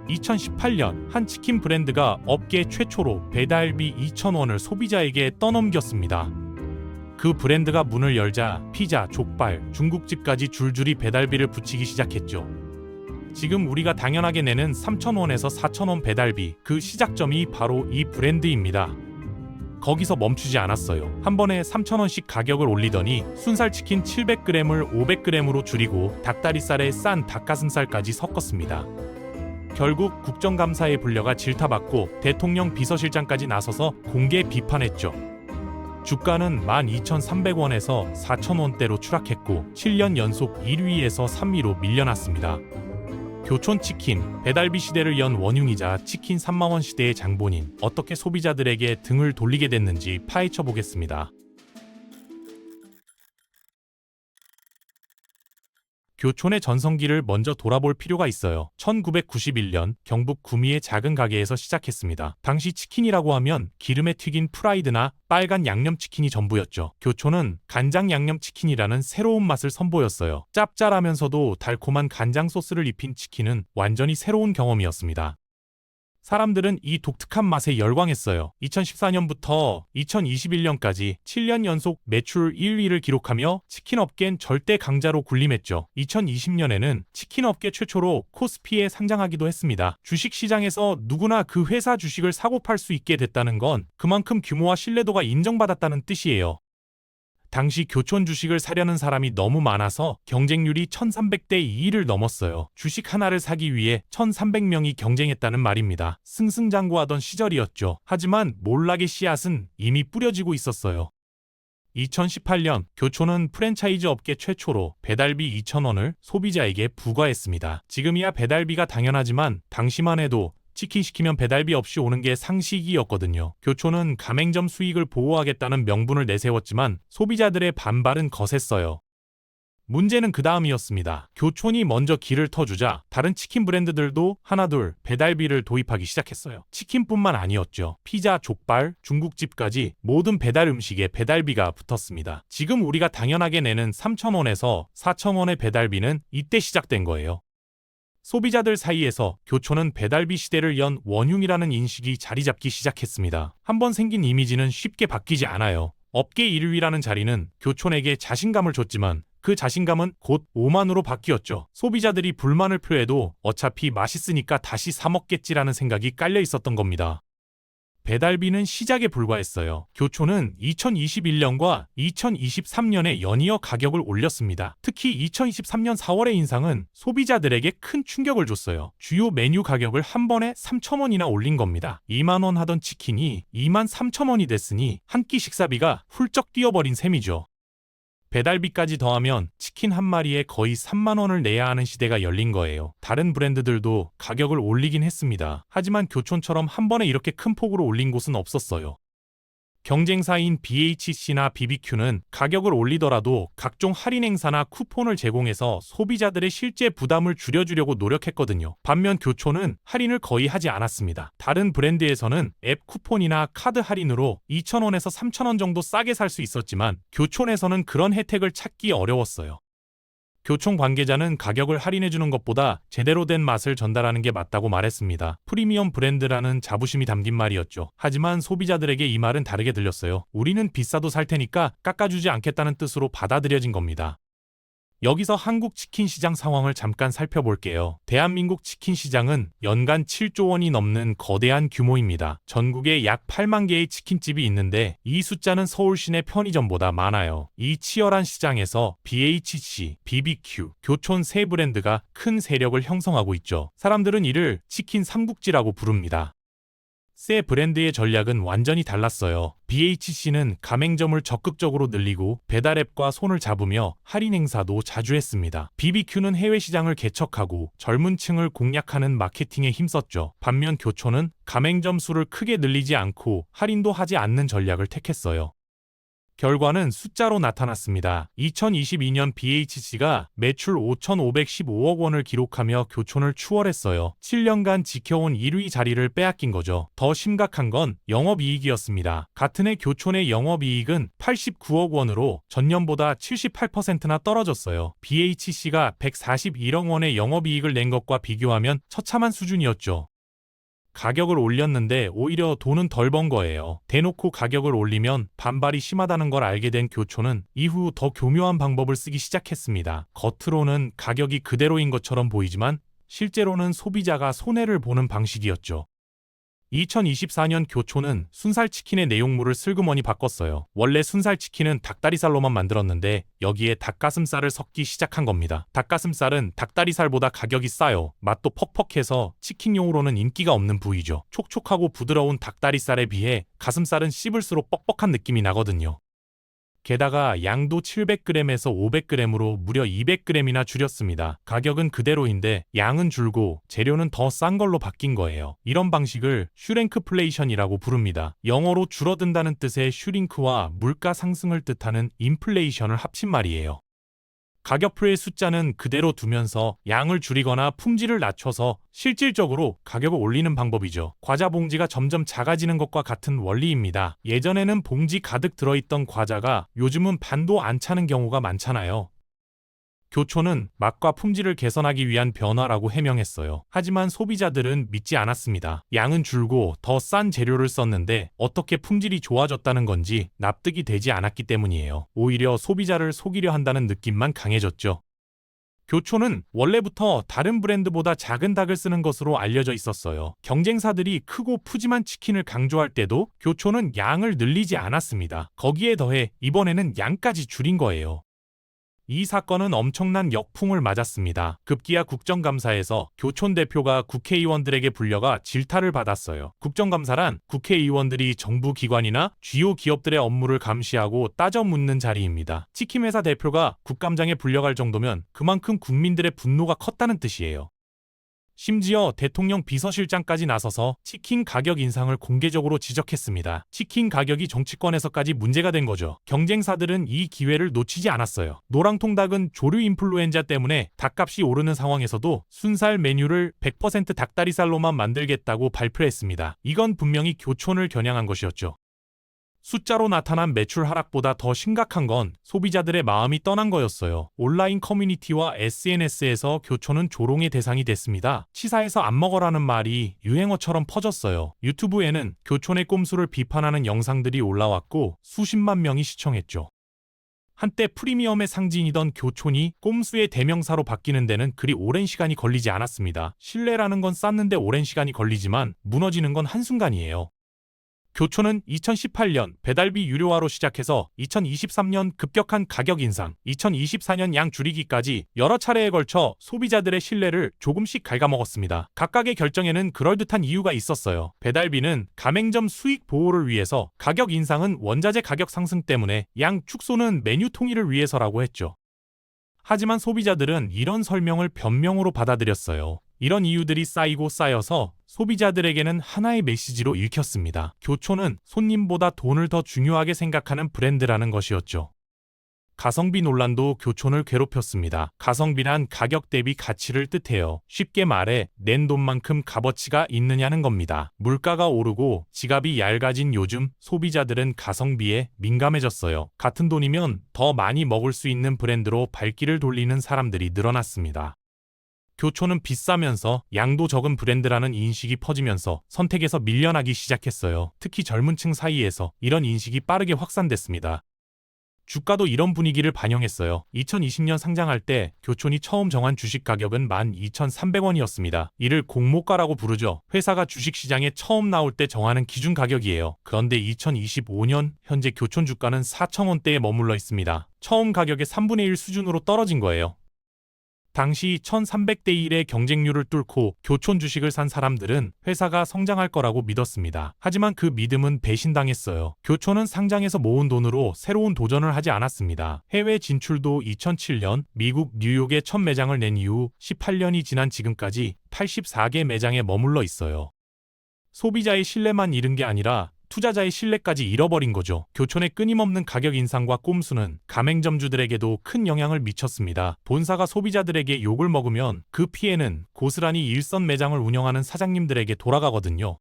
2018년 한 치킨 브랜드가 업계 최초로 배달비 2,000원을 소비자에게 떠넘겼습니다. 그 브랜드가 문을 열자 피자, 족발, 중국집까지 줄줄이 배달비를 붙이기 시작했죠. 지금 우리가 당연하게 내는 3,000원에서 4,000원 배달비, 그 시작점이 바로 이 브랜드입니다. 거기서 멈추지 않았어요. 한 번에 3,000원씩 가격을 올리더니 순살치킨 700g을 500g으로 줄이고 닭다리살에 싼 닭가슴살까지 섞었습니다. 결국 국정감사에 불려가 질타받고 대통령 비서실장까지 나서서 공개 비판했죠. 주가는 12,300원에서 4,000원대로 추락했고 7년 연속 1위에서 3위로 밀려났습니다. 교촌치킨, 배달비 시대를 연 원흉이자 치킨 3만원 시대의 장본인, 어떻게 소비자들에게 등을 돌리게 됐는지 파헤쳐 보겠습니다. 교촌의 전성기를 먼저 돌아볼 필요가 있어요. 1991년 경북 구미의 작은 가게에서 시작했습니다. 당시 치킨이라고 하면 기름에 튀긴 프라이드나 빨간 양념치킨이 전부였죠. 교촌은 간장 양념치킨이라는 새로운 맛을 선보였어요. 짭짤하면서도 달콤한 간장 소스를 입힌 치킨은 완전히 새로운 경험이었습니다. 사람들은 이 독특한 맛에 열광했어요. 2014년부터 2021년까지 7년 연속 매출 1위를 기록하며 치킨업계는 절대 강자로 군림했죠. 2020년에는 치킨업계 최초로 코스피에 상장하기도 했습니다. 주식시장에서 누구나 그 회사 주식을 사고 팔 수 있게 됐다는 건 그만큼 규모와 신뢰도가 인정받았다는 뜻이에요. 당시 교촌 주식을 사려는 사람이 너무 많아서 경쟁률이 1300대 2를 넘었어요. 주식 하나를 사기 위해 1300명이 경쟁했다는 말입니다. 승승장구하던 시절이었죠. 하지만 몰락의 씨앗은 이미 뿌려지고 있었어요. 2018년 교촌은 프랜차이즈 업계 최초로 배달비 2,000원을 소비자에게 부과했습니다. 지금이야 배달비가 당연하지만 당시만 해도 치킨 시키면 배달비 없이 오는 게 상식이었거든요. 교촌은 가맹점 수익을 보호하겠다는 명분을 내세웠지만 소비자들의 반발은 거셌어요. 문제는 그 다음이었습니다. 교촌이 먼저 길을 터주자 다른 치킨 브랜드들도 하나둘 배달비를 도입하기 시작했어요. 치킨뿐만 아니었죠. 피자, 족발, 중국집까지 모든 배달 음식에 배달비가 붙었습니다. 지금 우리가 당연하게 내는 3,000원에서 4,000원의 배달비는 이때 시작된 거예요. 소비자들 사이에서 교촌은 배달비 시대를 연 원흉이라는 인식이 자리 잡기 시작했습니다. 한번 생긴 이미지는 쉽게 바뀌지 않아요. 업계 1위라는 자리는 교촌에게 자신감을 줬지만 그 자신감은 곧 오만으로 바뀌었죠. 소비자들이 불만을 표해도 어차피 맛있으니까 다시 사 먹겠지라는 생각이 깔려 있었던 겁니다. 배달비는 시작에 불과했어요. 교촌은 2021년과 2023년에 연이어 가격을 올렸습니다. 특히 2023년 4월의 인상은 소비자들에게 큰 충격을 줬어요. 주요 메뉴 가격을 한 번에 3,000원이나 올린 겁니다. 2만 원 하던 치킨이 2만 3,000원이 됐으니 한 끼 식사비가 훌쩍 뛰어버린 셈이죠. 배달비까지 더하면 치킨 한 마리에 거의 3만 원을 내야 하는 시대가 열린 거예요. 다른 브랜드들도 가격을 올리긴 했습니다. 하지만 교촌처럼 한 번에 이렇게 큰 폭으로 올린 곳은 없었어요. 경쟁사인 BHC나 BBQ는 가격을 올리더라도 각종 할인 행사나 쿠폰을 제공해서 소비자들의 실제 부담을 줄여주려고 노력했거든요. 반면 교촌은 할인을 거의 하지 않았습니다. 다른 브랜드에서는 앱 쿠폰이나 카드 할인으로 2,000원에서 3,000원 정도 싸게 살 수 있었지만 교촌에서는 그런 혜택을 찾기 어려웠어요. 교촌 관계자는 가격을 할인해주는 것보다 제대로 된 맛을 전달하는 게 맞다고 말했습니다. 프리미엄 브랜드라는 자부심이 담긴 말이었죠. 하지만 소비자들에게 이 말은 다르게 들렸어요. 우리는 비싸도 살 테니까 깎아주지 않겠다는 뜻으로 받아들여진 겁니다. 여기서 한국 치킨 시장 상황을 잠깐 살펴볼게요. 대한민국 치킨 시장은 연간 7조 원이 넘는 거대한 규모입니다. 전국에 약 8만 개의 치킨집이 있는데 이 숫자는 서울 시내 편의점보다 많아요. 이 치열한 시장에서 BHC, BBQ, 교촌 세 브랜드가 큰 세력을 형성하고 있죠. 사람들은 이를 치킨 삼국지라고 부릅니다. 세 브랜드의 전략은 완전히 달랐어요. BHC는 가맹점을 적극적으로 늘리고 배달앱과 손을 잡으며 할인 행사도 자주 했습니다. BBQ는 해외 시장을 개척하고 젊은 층을 공략하는 마케팅에 힘썼죠. 반면 교촌은 가맹점 수를 크게 늘리지 않고 할인도 하지 않는 전략을 택했어요. 결과는 숫자로 나타났습니다. 2022년 BHC가 매출 5,515억 원을 기록하며 교촌을 추월했어요. 7년간 지켜온 1위 자리를 빼앗긴 거죠. 더 심각한 건 영업이익이었습니다. 같은 해 교촌의 영업이익은 89억 원으로 전년보다 78%나 떨어졌어요. BHC가 141억 원의 영업이익을 낸 것과 비교하면 처참한 수준이었죠. 가격을 올렸는데 오히려 돈은 덜 번 거예요. 대놓고 가격을 올리면 반발이 심하다는 걸 알게 된 교촌은 이후 더 교묘한 방법을 쓰기 시작했습니다. 겉으로는 가격이 그대로인 것처럼 보이지만 실제로는 소비자가 손해를 보는 방식이었죠. 2024년 교촌은 순살치킨의 내용물을 슬그머니 바꿨어요. 원래 순살치킨은 닭다리살로만 만들었는데 여기에 닭가슴살을 섞기 시작한 겁니다. 닭가슴살은 닭다리살보다 가격이 싸요. 맛도 퍽퍽해서 치킨용으로는 인기가 없는 부위죠. 촉촉하고 부드러운 닭다리살에 비해 가슴살은 씹을수록 뻑뻑한 느낌이 나거든요. 게다가 양도 700g에서 500g으로 무려 200g이나 줄였습니다. 가격은 그대로인데 양은 줄고 재료는 더 싼 걸로 바뀐 거예요. 이런 방식을 슈랭크플레이션이라고 부릅니다. 영어로 줄어든다는 뜻의 슈링크와 물가 상승을 뜻하는 인플레이션을 합친 말이에요. 가격표의 숫자는 그대로 두면서 양을 줄이거나 품질을 낮춰서 실질적으로 가격을 올리는 방법이죠. 과자 봉지가 점점 작아지는 것과 같은 원리입니다. 예전에는 봉지 가득 들어있던 과자가 요즘은 반도 안 차는 경우가 많잖아요. 교촌은 맛과 품질을 개선하기 위한 변화라고 해명했어요. 하지만 소비자들은 믿지 않았습니다. 양은 줄고 더 싼 재료를 썼는데 어떻게 품질이 좋아졌다는 건지 납득이 되지 않았기 때문이에요. 오히려 소비자를 속이려 한다는 느낌만 강해졌죠. 교촌은 원래부터 다른 브랜드보다 작은 닭을 쓰는 것으로 알려져 있었어요. 경쟁사들이 크고 푸짐한 치킨을 강조할 때도 교촌은 양을 늘리지 않았습니다. 거기에 더해 이번에는 양까지 줄인 거예요. 이 사건은 엄청난 역풍을 맞았습니다. 급기야 국정감사에서 교촌 대표가 국회의원들에게 불려가 질타를 받았어요. 국정감사란 국회의원들이 정부 기관이나 주요 기업들의 업무를 감시하고 따져 묻는 자리입니다. 치킨회사 대표가 국감장에 불려갈 정도면 그만큼 국민들의 분노가 컸다는 뜻이에요. 심지어 대통령 비서실장까지 나서서 치킨 가격 인상을 공개적으로 지적했습니다. 치킨 가격이 정치권에서까지 문제가 된 거죠. 경쟁사들은 이 기회를 놓치지 않았어요. 노랑통닭은 조류 인플루엔자 때문에 닭값이 오르는 상황에서도 순살 메뉴를 100% 닭다리살로만 만들겠다고 발표했습니다. 이건 분명히 교촌을 겨냥한 것이었죠. 숫자로 나타난 매출 하락보다 더 심각한 건 소비자들의 마음이 떠난 거였어요. 온라인 커뮤니티와 SNS에서 교촌은 조롱의 대상이 됐습니다. 치사해서 안 먹어라는 말이 유행어처럼 퍼졌어요. 유튜브에는 교촌의 꼼수를 비판하는 영상들이 올라왔고 수십만 명이 시청했죠. 한때 프리미엄의 상징이던 교촌이 꼼수의 대명사로 바뀌는 데는 그리 오랜 시간이 걸리지 않았습니다. 신뢰라는 건 쌓는데 오랜 시간이 걸리지만 무너지는 건 한순간이에요. 교촌은 2018년 배달비 유료화로 시작해서 2023년 급격한 가격 인상, 2024년 양 줄이기까지 여러 차례에 걸쳐 소비자들의 신뢰를 조금씩 갉아먹었습니다. 각각의 결정에는 그럴듯한 이유가 있었어요. 배달비는 가맹점 수익 보호를 위해서, 가격 인상은 원자재 가격 상승 때문에, 양 축소는 메뉴 통일을 위해서라고 했죠. 하지만 소비자들은 이런 설명을 변명으로 받아들였어요. 이런 이유들이 쌓이고 쌓여서 소비자들에게는 하나의 메시지로 읽혔습니다. 교촌은 손님보다 돈을 더 중요하게 생각하는 브랜드라는 것이었죠. 가성비 논란도 교촌을 괴롭혔습니다. 가성비란 가격 대비 가치를 뜻해요. 쉽게 말해 낸 돈만큼 값어치가 있느냐는 겁니다. 물가가 오르고 지갑이 얇아진 요즘 소비자들은 가성비에 민감해졌어요. 같은 돈이면 더 많이 먹을 수 있는 브랜드로 발길을 돌리는 사람들이 늘어났습니다. 교촌은 비싸면서 양도 적은 브랜드라는 인식이 퍼지면서 선택에서 밀려나기 시작했어요. 특히 젊은 층 사이에서 이런 인식이 빠르게 확산됐습니다. 주가도 이런 분위기를 반영했어요. 2020년 상장할 때 교촌이 처음 정한 주식 가격은 12,300원이었습니다. 이를 공모가라고 부르죠. 회사가 주식시장에 처음 나올 때 정하는 기준 가격이에요. 그런데 2025년 현재 교촌 주가는 4,000원대에 머물러 있습니다. 처음 가격의 3분의 1 수준으로 떨어진 거예요. 당시 1300대 1의 경쟁률을 뚫고 교촌 주식을 산 사람들은 회사가 성장할 거라고 믿었습니다. 하지만 그 믿음은 배신당했어요. 교촌은 상장해서 모은 돈으로 새로운 도전을 하지 않았습니다. 해외 진출도 2007년 미국 뉴욕에 첫 매장을 낸 이후 18년이 지난 지금까지 84개 매장에 머물러 있어요. 소비자의 신뢰만 잃은 게 아니라 투자자의 신뢰까지 잃어버린 거죠. 교촌의 끊임없는 가격 인상과 꼼수는 가맹점주들에게도 큰 영향을 미쳤습니다. 본사가 소비자들에게 욕을 먹으면 그 피해는 고스란히 일선 매장을 운영하는 사장님들에게 돌아가거든요.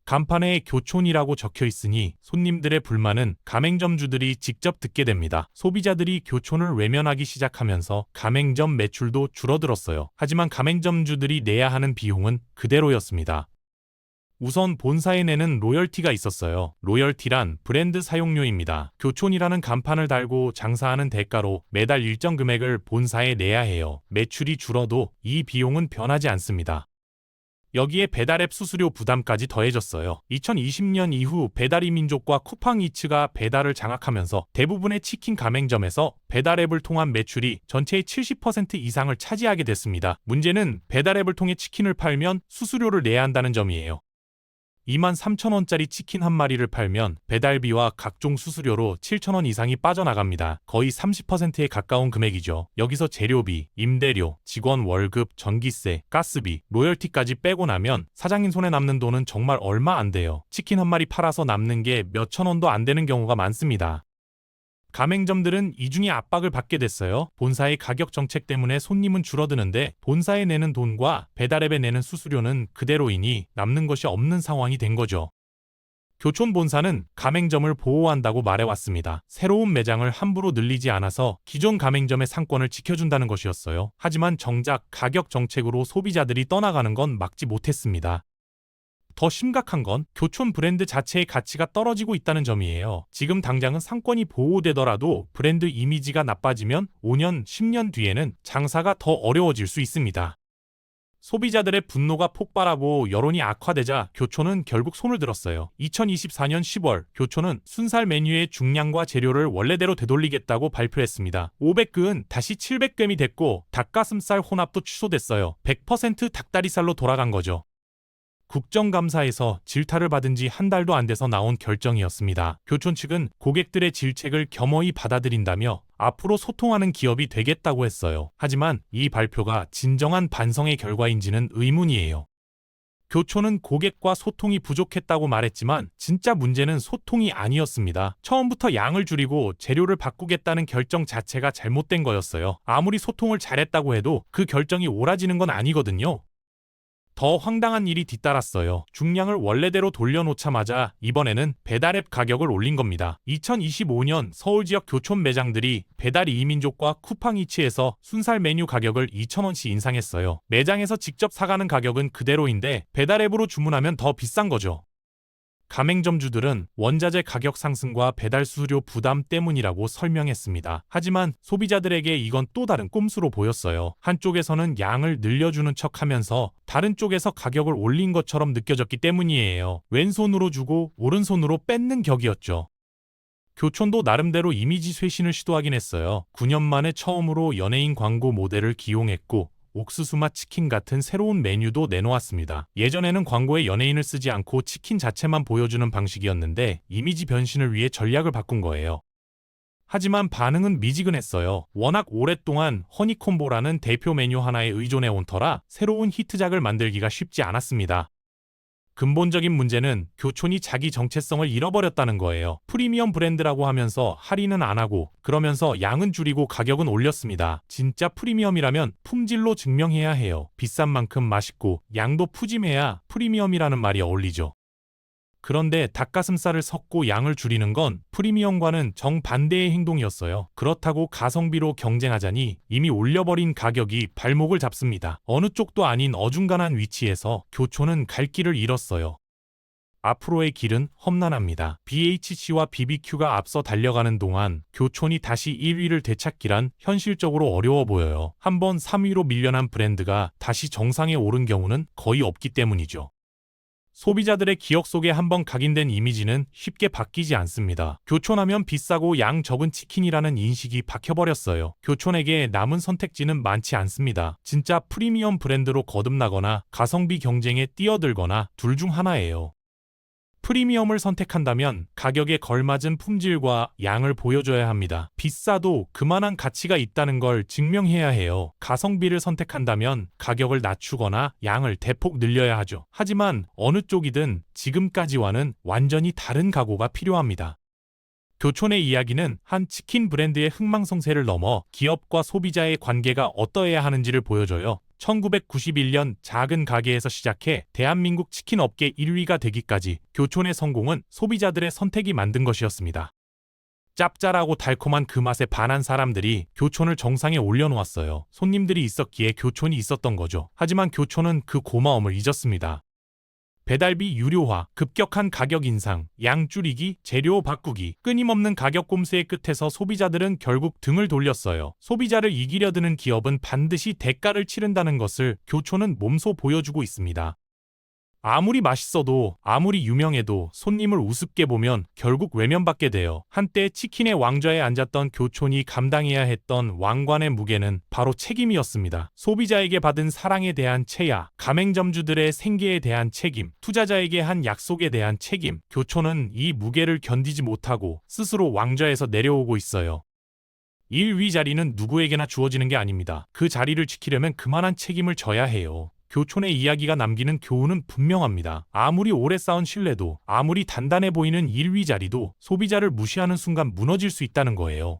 간판에 교촌이라고 적혀 있으니 손님들의 불만은 가맹점주들이 직접 듣게 됩니다. 소비자들이 교촌을 외면하기 시작하면서 가맹점 매출도 줄어들었어요. 하지만 가맹점주들이 내야 하는 비용은 그대로였습니다. 우선 본사에 내는 로열티가 있었어요. 로열티란 브랜드 사용료입니다. 교촌이라는 간판을 달고 장사하는 대가로 매달 일정 금액을 본사에 내야 해요. 매출이 줄어도 이 비용은 변하지 않습니다. 여기에 배달앱 수수료 부담까지 더해졌어요. 2020년 이후 배달이 민족과 쿠팡이츠가 배달을 장악하면서 대부분의 치킨 가맹점에서 배달앱을 통한 매출이 전체의 70% 이상을 차지하게 됐습니다. 문제는 배달앱을 통해 치킨을 팔면 수수료를 내야 한다는 점이에요. 23,000원짜리 치킨 한 마리를 팔면 배달비와 각종 수수료로 7,000원 이상이 빠져나갑니다. 거의 30%에 가까운 금액이죠. 여기서 재료비, 임대료, 직원 월급, 전기세, 가스비, 로열티까지 빼고 나면 사장님 손에 남는 돈은 정말 얼마 안 돼요. 치킨 한 마리 팔아서 남는 게 몇천 원도 안 되는 경우가 많습니다. 가맹점들은 이중의 압박을 받게 됐어요. 본사의 가격 정책 때문에 손님은 줄어드는데 본사에 내는 돈과 배달앱에 내는 수수료는 그대로이니 남는 것이 없는 상황이 된 거죠. 교촌 본사는 가맹점을 보호한다고 말해왔습니다. 새로운 매장을 함부로 늘리지 않아서 기존 가맹점의 상권을 지켜준다는 것이었어요. 하지만 정작 가격 정책으로 소비자들이 떠나가는 건 막지 못했습니다. 더 심각한 건 교촌 브랜드 자체의 가치가 떨어지고 있다는 점이에요. 지금 당장은 상권이 보호되더라도 브랜드 이미지가 나빠지면 5년, 10년 뒤에는 장사가 더 어려워질 수 있습니다. 소비자들의 분노가 폭발하고 여론이 악화되자 교촌은 결국 손을 들었어요. 2024년 10월 교촌은 순살 메뉴의 중량과 재료를 원래대로 되돌리겠다고 발표했습니다. 500근은 다시 700g이 됐고 닭가슴살 혼합도 취소됐어요. 100% 닭다리살로 돌아간 거죠. 국정감사에서 질타를 받은 지 한 달도 안 돼서 나온 결정이었습니다. 교촌 측은 고객들의 질책을 겸허히 받아들인다며 앞으로 소통하는 기업이 되겠다고 했어요. 하지만 이 발표가 진정한 반성의 결과인지는 의문이에요. 교촌은 고객과 소통이 부족했다고 말했지만 진짜 문제는 소통이 아니었습니다. 처음부터 양을 줄이고 재료를 바꾸겠다는 결정 자체가 잘못된 거였어요. 아무리 소통을 잘했다고 해도 그 결정이 옳아지는 건 아니거든요. 더 황당한 일이 뒤따랐어요. 중량을 원래대로 돌려놓자마자 이번에는 배달앱 가격을 올린 겁니다. 2025년 서울 지역 교촌 매장들이 배달 2민족과 쿠팡이츠에서 순살 메뉴 가격을 2,000원씩 인상했어요. 매장에서 직접 사가는 가격은 그대로인데 배달앱으로 주문하면 더 비싼 거죠. 가맹점주들은 원자재 가격 상승과 배달 수수료 부담 때문이라고 설명했습니다. 하지만 소비자들에게 이건 또 다른 꼼수로 보였어요. 한쪽에서는 양을 늘려주는 척하면서 다른 쪽에서 가격을 올린 것처럼 느껴졌기 때문이에요. 왼손으로 주고 오른손으로 뺏는 격이었죠. 교촌도 나름대로 이미지 쇄신을 시도하긴 했어요. 9년 만에 처음으로 연예인 광고 모델을 기용했고 옥수수맛 치킨 같은 새로운 메뉴도 내놓았습니다. 예전에는 광고에 연예인을 쓰지 않고 치킨 자체만 보여주는 방식이었는데 이미지 변신을 위해 전략을 바꾼 거예요. 하지만 반응은 미지근했어요. 워낙 오랫동안 허니콤보라는 대표 메뉴 하나에 의존해온 터라 새로운 히트작을 만들기가 쉽지 않았습니다. 근본적인 문제는 교촌이 자기 정체성을 잃어버렸다는 거예요. 프리미엄 브랜드라고 하면서 할인은 안 하고 그러면서 양은 줄이고 가격은 올렸습니다. 진짜 프리미엄이라면 품질로 증명해야 해요. 비싼 만큼 맛있고 양도 푸짐해야 프리미엄이라는 말이 어울리죠. 그런데 닭가슴살을 섞고 양을 줄이는 건 프리미엄과는 정반대의 행동이었어요. 그렇다고 가성비로 경쟁하자니 이미 올려버린 가격이 발목을 잡습니다. 어느 쪽도 아닌 어중간한 위치에서 교촌은 갈 길을 잃었어요. 앞으로의 길은 험난합니다. BHC와 BBQ가 앞서 달려가는 동안 교촌이 다시 1위를 되찾기란 현실적으로 어려워 보여요. 한번 3위로 밀려난 브랜드가 다시 정상에 오른 경우는 거의 없기 때문이죠. 소비자들의 기억 속에 한번 각인된 이미지는 쉽게 바뀌지 않습니다. 교촌하면 비싸고 양 적은 치킨이라는 인식이 박혀버렸어요. 교촌에게 남은 선택지는 많지 않습니다. 진짜 프리미엄 브랜드로 거듭나거나 가성비 경쟁에 뛰어들거나 둘 중 하나예요. 프리미엄을 선택한다면 가격에 걸맞은 품질과 양을 보여줘야 합니다. 비싸도 그만한 가치가 있다는 걸 증명해야 해요. 가성비를 선택한다면 가격을 낮추거나 양을 대폭 늘려야 하죠. 하지만 어느 쪽이든 지금까지와는 완전히 다른 각오가 필요합니다. 교촌의 이야기는 한 치킨 브랜드의 흥망성쇠를 넘어 기업과 소비자의 관계가 어떠해야 하는지를 보여줘요. 1991년 작은 가게에서 시작해 대한민국 치킨 업계 1위가 되기까지 교촌의 성공은 소비자들의 선택이 만든 것이었습니다. 짭짤하고 달콤한 그 맛에 반한 사람들이 교촌을 정상에 올려놓았어요. 손님들이 있었기에 교촌이 있었던 거죠. 하지만 교촌은 그 고마움을 잊었습니다. 배달비 유료화, 급격한 가격 인상, 양 줄이기, 재료 바꾸기, 끊임없는 가격 꼼수의 끝에서 소비자들은 결국 등을 돌렸어요. 소비자를 이기려 드는 기업은 반드시 대가를 치른다는 것을 교촌은 몸소 보여주고 있습니다. 아무리 맛있어도 아무리 유명해도 손님을 우습게 보면 결국 외면받게 돼요. 한때 치킨의 왕좌에 앉았던 교촌이 감당해야 했던 왕관의 무게는 바로 책임이었습니다. 소비자에게 받은 사랑에 대한 체야, 가맹점주들의 생계에 대한 책임, 투자자에게 한 약속에 대한 책임, 교촌은 이 무게를 견디지 못하고 스스로 왕좌에서 내려오고 있어요. 1위 자리는 누구에게나 주어지는 게 아닙니다. 그 자리를 지키려면 그만한 책임을 져야 해요. 교촌의 이야기가 남기는 교훈은 분명합니다. 아무리 오래 쌓은 신뢰도, 아무리 단단해 보이는 1위 자리도 소비자를 무시하는 순간 무너질 수 있다는 거예요.